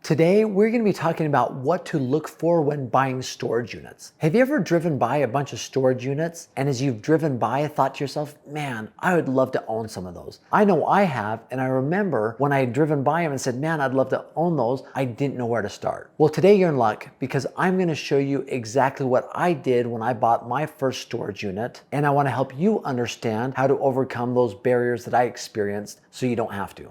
Today, we're going to be talking about what to look for when buying storage units. Have you ever driven by a bunch of storage units and as you've driven by, thought to yourself, man, I would love to own some of those? I know I have, and I remember when I had driven by them and said, man, I'd love to own those, I didn't know where to start. Well, today you're in luck because I'm going to show you exactly what I did when I bought my first storage unit, and I want to help you understand how to overcome those barriers that I experienced so you don't have to.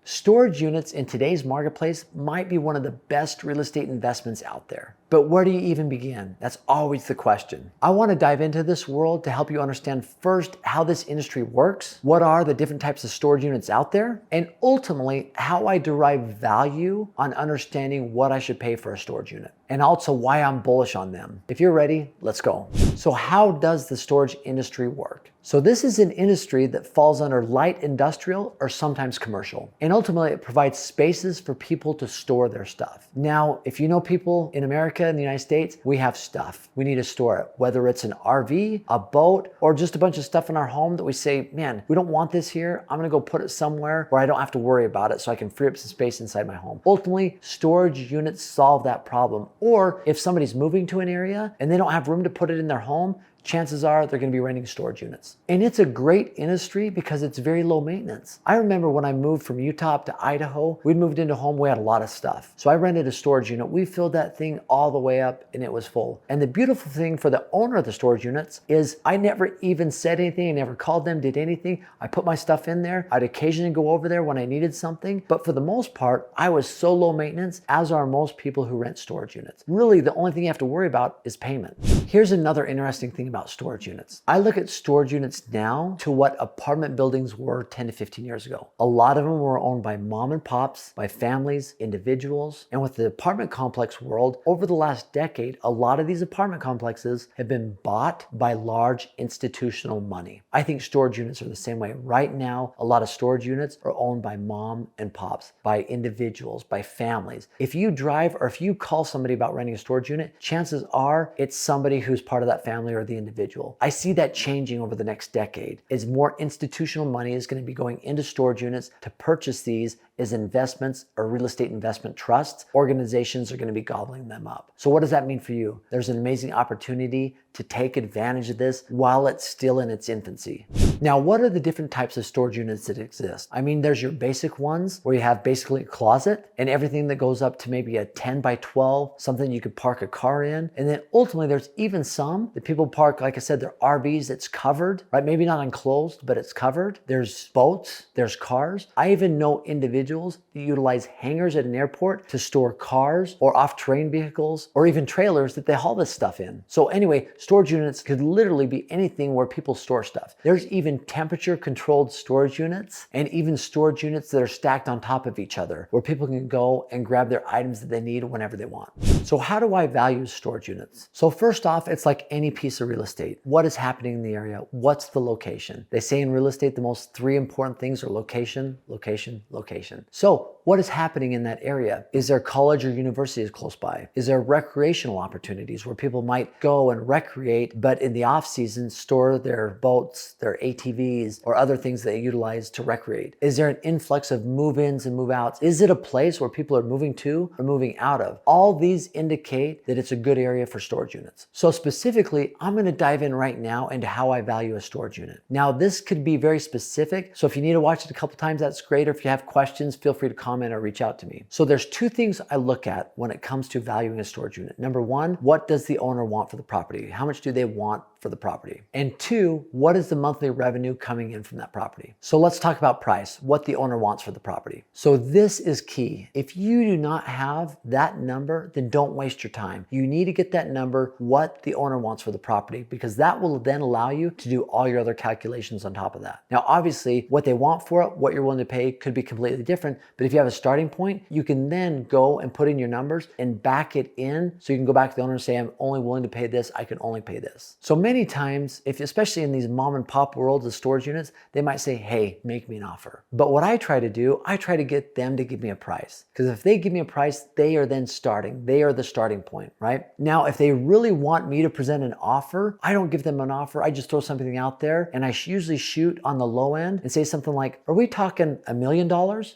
Storage units in today's marketplace might be one of the best real estate investments out there. But where do you even begin? That's always the question. I want to dive into this world to help you understand first how this industry works, what are the different types of storage units out there, and ultimately how I derive value on understanding what I should pay for a storage unit, and also why I'm bullish on them. If you're ready, let's go. So how does the storage industry work? So this is an industry that falls under light industrial or sometimes commercial. And ultimately it provides spaces for people to store their stuff. Now, if you know people in America and the United States, we have stuff. We need to store it, whether it's an RV, a boat, or just a bunch of stuff in our home that we say, man, we don't want this here. I'm gonna go put it somewhere where I don't have to worry about it so I can free up some space inside my home. Ultimately, storage units solve that problem. Or if somebody's moving to an area and they don't have room to put it in their home, chances are they're going to be renting storage units. And it's a great industry because it's very low maintenance. I remember when I moved from Utah up to Idaho, we'd moved into a home, we had a lot of stuff. So I rented a storage unit. We filled that thing all the way up and it was full. And the beautiful thing for the owner of the storage units is I never even said anything. I never called them, did anything. I put my stuff in there. I'd occasionally go over there when I needed something. But for the most part, I was so low maintenance, as are most people who rent storage units. Really, the only thing you have to worry about is payment. Here's another interesting thing about storage units. I look at storage units now to what apartment buildings were 10 to 15 years ago. A lot of them were owned by mom and pops, by families, individuals. And with the apartment complex world, over the last decade, a lot of these apartment complexes have been bought by large institutional money. I think storage units are the same way. Right now, a lot of storage units are owned by mom and pops, by individuals, by families. If you drive or if you call somebody about renting a storage unit, chances are it's somebody who's part of that family or the individual. I see that changing over the next decade as more institutional money is going to be going into storage units to purchase these as investments or real estate investment trusts. Organizations are going to be gobbling them up. So what does that mean for you? There's an amazing opportunity to take advantage of this while it's still in its infancy. Now, what are the different types of storage units that exist? I mean, there's your basic ones where you have basically a closet and everything that goes up to maybe a 10 by 12, something you could park a car in. And then ultimately there's even some that people park, like I said, they're RVs that's covered, right? Maybe not enclosed, but it's covered. There's boats, there's cars. I even know individuals that utilize hangars at an airport to store cars or off-terrain vehicles or even trailers that they haul this stuff in. So anyway, storage units could literally be anything where people store stuff. There's even temperature controlled storage units and even storage units that are stacked on top of each other where people can go and grab their items that they need whenever they want. So how do I value storage units? So first off, it's like any piece of real estate. What is happening in the area? What's the location? They say in real estate, the most three important things are location, location, location. So what is happening in that area? Is there college or universities close by? Is there recreational opportunities where people might go and recreate, but in the off season store their boats, their ATVs, or other things they utilize to recreate? Is there an influx of move-ins and move-outs? Is it a place where people are moving to or moving out of? All these indicate that it's a good area for storage units. So specifically, I'm going to dive in right now into how I value a storage unit. Now, this could be very specific, so if you need to watch it a couple times, that's great. Or if you have questions, feel free to comment or reach out to me. So there's two things I look at when it comes to valuing a storage unit. Number one, what does the owner want for the property? How much do they want for the property? And two, what is the monthly revenue coming in from that property? So let's talk about price, what the owner wants for the property. So this is key. If you do not have that number, then don't waste your time. You need to get that number, what the owner wants for the property, because that will then allow you to do all your other calculations on top of that. Now, obviously, what they want for it, what you're willing to pay could be completely different, but if you have a starting point, you can then go and put in your numbers and back it in so you can go back to the owner and say, I'm only willing to pay this, I can only pay this. So many times, if especially in these mom and pop worlds of storage units, they might say, hey, make me an offer. But what I try to do, I try to get them to give me a price. Because if they give me a price, they are then starting. They are the starting point, right? Now, if they really want me to present an offer, I don't give them an offer. I just throw something out there, and I usually shoot on the low end and say something like, are we talking $1 million?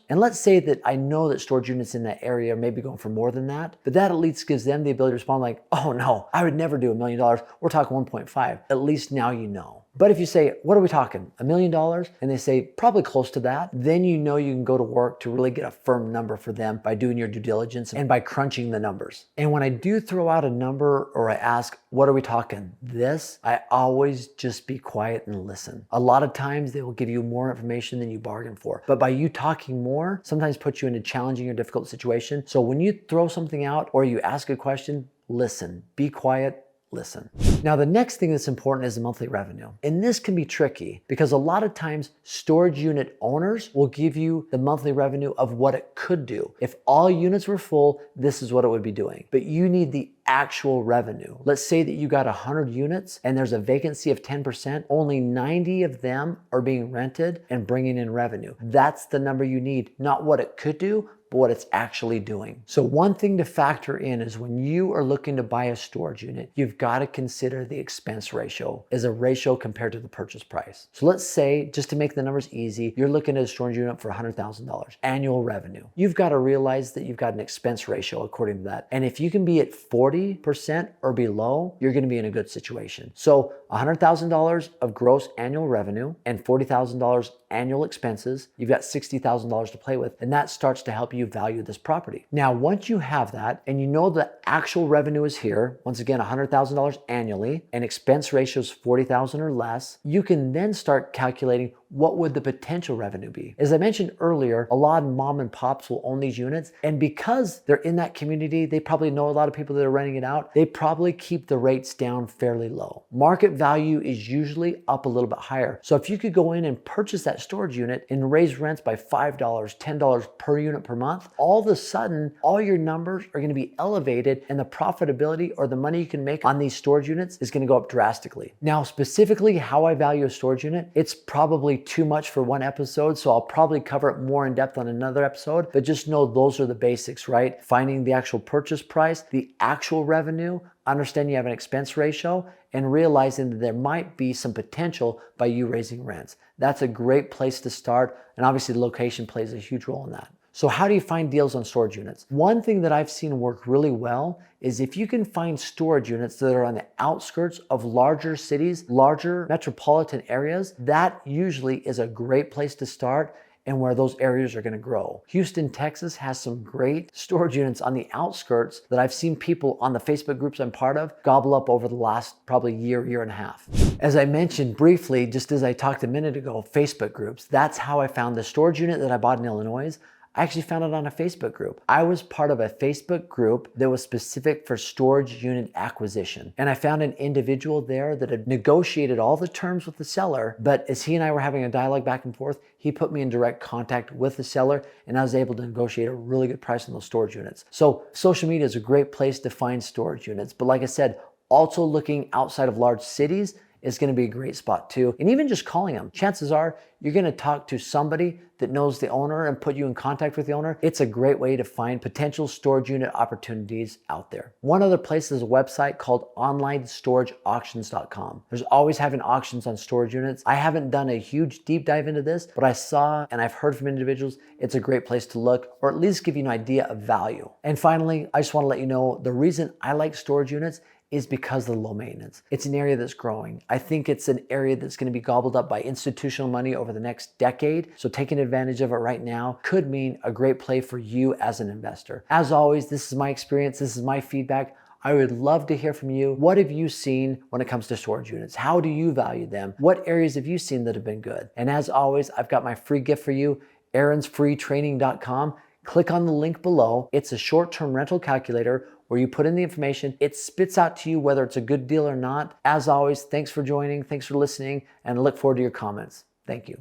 And let's say that I know that storage units in that area may be going for more than that, but that at least gives them the ability to respond like, oh no, I would never do $1 million. We're talking 1.5. At least now you know. But if you say, what are we talking? $1 million? And they say, probably close to that, then you know you can go to work to really get a firm number for them by doing your due diligence and by crunching the numbers. And when I do throw out a number or I ask, what are we talking? This, I always just be quiet and listen. A lot of times they will give you more information than you bargained for. But by you talking more, sometimes puts you in a challenging or difficult situation. So when you throw something out or you ask a question, listen, be quiet, listen. Now, the next thing that's important is the monthly revenue. And this can be tricky because a lot of times storage unit owners will give you the monthly revenue of what it could do. If all units were full, this is what it would be doing. But you need the actual revenue. Let's say that you got 100 units and there's a vacancy of 10%, only 90 of them are being rented and bringing in revenue. That's the number you need, not what it could do, but what it's actually doing. So one thing to factor in is when you are looking to buy a storage unit, you've got to consider the expense ratio as a ratio compared to the purchase price. So let's say, just to make the numbers easy, you're looking at a storage unit for $100,000 annual revenue. You've got to realize that you've got an expense ratio according to that. And if you can be at 40% or below, you're going to be in a good situation. So $100,000 of gross annual revenue and $40,000 annual expenses, you've got $60,000 to play with, and that starts to help you value this property. Now, once you have that and you know the actual revenue is here, once again, $100,000 annually, and expense ratio is 40,000 or less, you can then start calculating what would the potential revenue be. As I mentioned earlier, a lot of mom and pops will own these units, and because they're in that community, they probably know a lot of people that are renting it out, they probably keep the rates down fairly low. Market value is usually up a little bit higher. So if you could go in and purchase that storage unit and raise rents by $5, $10 per unit per month, all of a sudden, all your numbers are gonna be elevated and the profitability or the money you can make on these storage units is gonna go up drastically. Now, specifically how I value a storage unit, it's probably too much for one episode, so I'll probably cover it more in depth on another episode, but just know those are the basics, right? Finding the actual purchase price, the actual revenue, understanding you have an expense ratio, and realizing that there might be some potential by you raising rents. That's a great place to start, and obviously the location plays a huge role in that. So how do you find deals on storage units? One thing that I've seen work really well is if you can find storage units that are on the outskirts of larger cities, larger metropolitan areas, that usually is a great place to start and where those areas are going to grow. Houston, Texas has some great storage units on the outskirts that I've seen people on the Facebook groups I'm part of gobble up over the last probably year and a half. As I mentioned briefly, just as I talked a minute ago, Facebook groups, that's how I found the storage unit that I bought in Illinois. I actually found it on a Facebook group. I was part of a Facebook group that was specific for storage unit acquisition. And I found an individual there that had negotiated all the terms with the seller, but as he and I were having a dialogue back and forth, he put me in direct contact with the seller and I was able to negotiate a really good price on those storage units. So social media is a great place to find storage units. But like I said, also looking outside of large cities is going to be a great spot too. And even just calling them, chances are you're going to talk to somebody that knows the owner and put you in contact with the owner. It's a great way to find potential storage unit opportunities out there. One other place is a website called onlinestorageauctions.com. There's always having auctions on storage units. I haven't done a huge deep dive into this, but I saw and I've heard from individuals, it's a great place to look or at least give you an idea of value. And finally, I just want to let you know the reason I like storage units is because of the low maintenance. It's an area that's growing. I think it's an area that's going to be gobbled up by institutional money over the next decade. So taking advantage of it right now could mean a great play for you as an investor. As always, this is my experience. This is my feedback. I would love to hear from you. What have you seen when it comes to storage units? How do you value them? What areas have you seen that have been good? And as always, I've got my free gift for you, aaronsfreetraining.com. Click on the link below. It's a short-term rental calculator where you put in the information, it spits out to you whether it's a good deal or not. As always, thanks for joining, thanks for listening, and I look forward to your comments. Thank you.